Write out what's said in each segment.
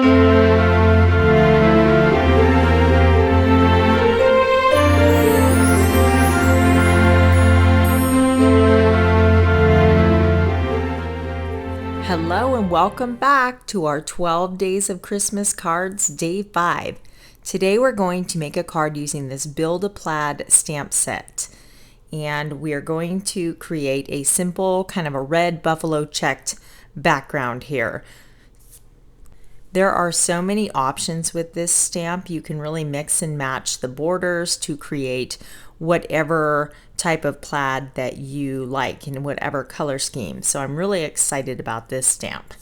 Hello and welcome back to our 12 Days of Christmas Cards, Day 5. Today we're going to make a card using this Build-A-Plaid stamp set. And we are going to create a simple kind of a red buffalo checked background here. There are so many options with this stamp. You can really mix and match the borders to create whatever type of plaid that you like in whatever color scheme. So I'm really excited about this stamp.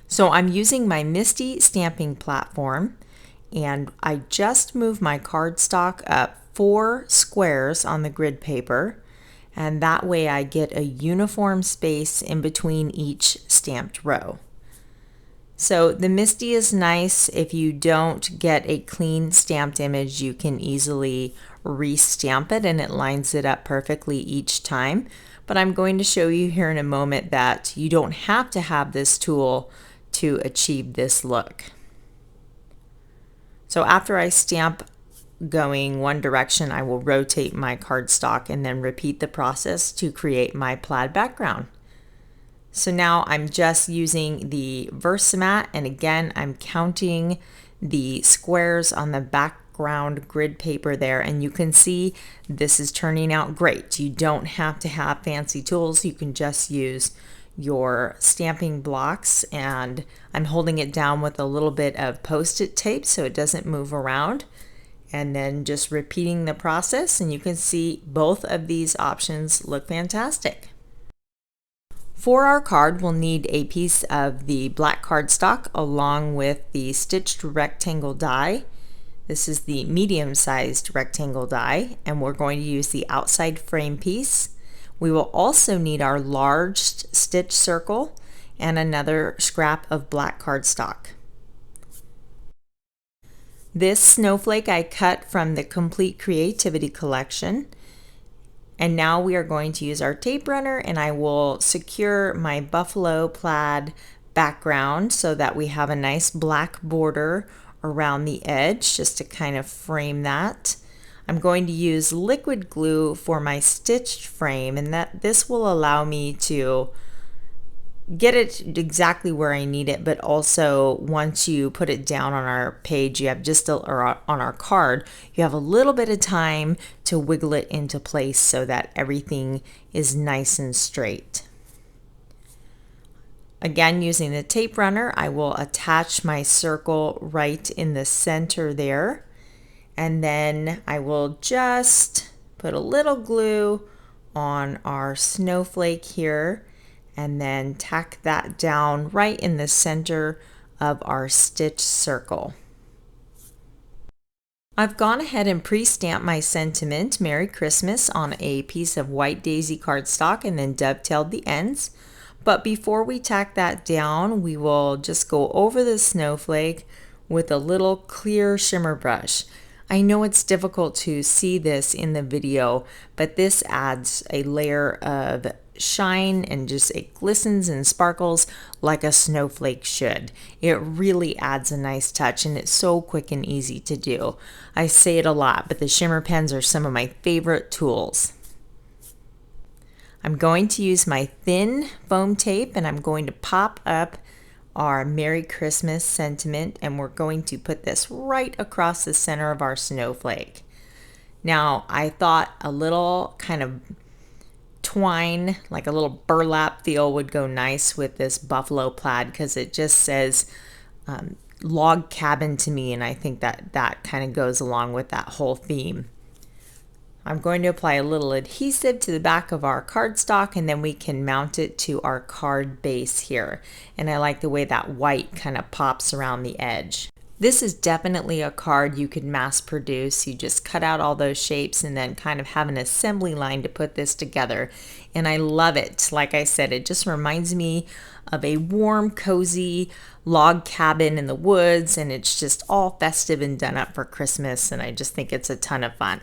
So I'm using my Misty stamping platform, and I just moved my cardstock up 4 squares on the grid paper, and that way I get a uniform space in between each stamped row. So the Misty is nice. If you don't get a clean stamped image, you can easily re-stamp it and it lines it up perfectly each time. But I'm going to show you here in a moment that you don't have to have this tool to achieve this look. So after I stamp going one direction, I will rotate my cardstock and then repeat the process to create my plaid background. So now I'm just using the Versamat, and again I'm counting the squares on the background grid paper there, and you can see this is turning out great. You don't have to have fancy tools, you can just use your stamping blocks, and I'm holding it down with a little bit of Post-it tape so it doesn't move around, and then just repeating the process, and you can see both of these options look fantastic. For our card, we'll need a piece of the black cardstock along with the stitched rectangle die. This is the medium-sized rectangle die, and we're going to use the outside frame piece. We will also need our large stitch circle and another scrap of black cardstock. This snowflake I cut from the Complete Creativity collection. And now we are going to use our tape runner, and I will secure my buffalo plaid background so that we have a nice black border around the edge just to kind of frame that. I'm going to use liquid glue for my stitched frame, and this will allow me to get it exactly where I need it, but also once you put it down on our page, you have or on our card, you have a little bit of time to wiggle it into place so that everything is nice and straight. Again, using the tape runner, I will attach my circle right in the center there, and then I will just put a little glue on our snowflake here, and then tack that down right in the center of our stitch circle. I've gone ahead and pre-stamped my sentiment, Merry Christmas, on a piece of white daisy cardstock and then dovetailed the ends. But before we tack that down, we will just go over the snowflake with a little clear shimmer brush. I know it's difficult to see this in the video, but this adds a layer of shine and just it glistens and sparkles like a snowflake should. It really adds a nice touch, and it's so quick and easy to do. I say it a lot, but the shimmer pens are some of my favorite tools. I'm going to use my thin foam tape, and I'm going to pop up our Merry Christmas sentiment, and we're going to put this right across the center of our snowflake. Now, I thought a little kind of twine, like a little burlap feel, would go nice with this buffalo plaid because it just says log cabin to me, and I think that kind of goes along with that whole theme. I'm going to apply a little adhesive to the back of our cardstock, and then we can mount it to our card base here. And I like the way that white kind of pops around the edge. This is definitely a card you could mass produce. You just cut out all those shapes and then kind of have an assembly line to put this together. And I love it. Like I said, it just reminds me of a warm, cozy log cabin in the woods, and it's just all festive and done up for Christmas, and I just think it's a ton of fun.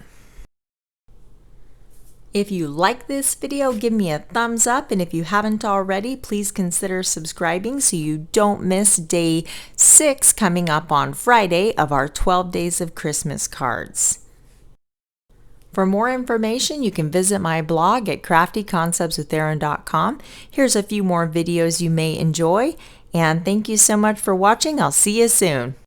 If you like this video, give me a thumbs up, and if you haven't already, please consider subscribing so you don't miss day 6 coming up on Friday of our 12 Days of Christmas cards. For more information, you can visit my blog at craftyconceptswitherin.com. Here's a few more videos you may enjoy, and thank you so much for watching. I'll see you soon.